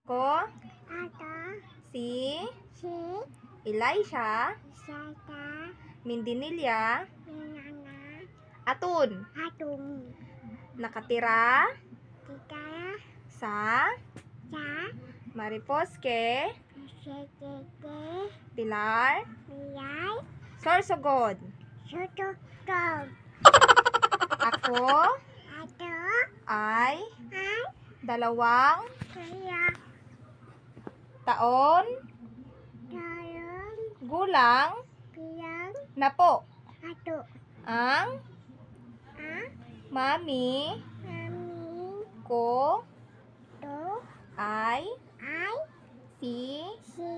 Ko Ata, si si, Elisha Sata, Mindinilya Minana, Atun Atung, nakatira Kita, sa Sa, Mariposque, Sekete, Pilar, Milay, Sorsogon. Soto, Tog, Ako Ato, ay Ay, 2 Kaya, taon Talon, gulang Pilang, na po. Ato, Ang A, mami Mami, ko To, ay Ay, si Si,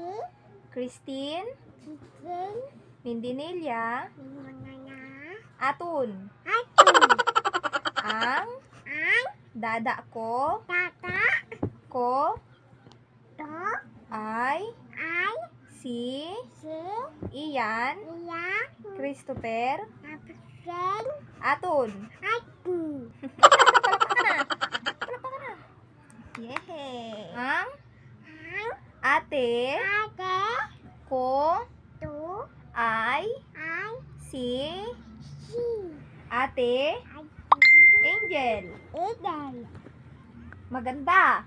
Christine Chicken, Mindinilya Minana, Atun. Atung, Ang Ay, dada ko Tata, To, ay Ay, si Si, Ian Iya, Christopher Kapsen, Atun. Atung, Yehey! Ang Ang, ate Ate, ko Tu, ay Ay, si Si, Ate Ating, Angel. Eden, Maganda.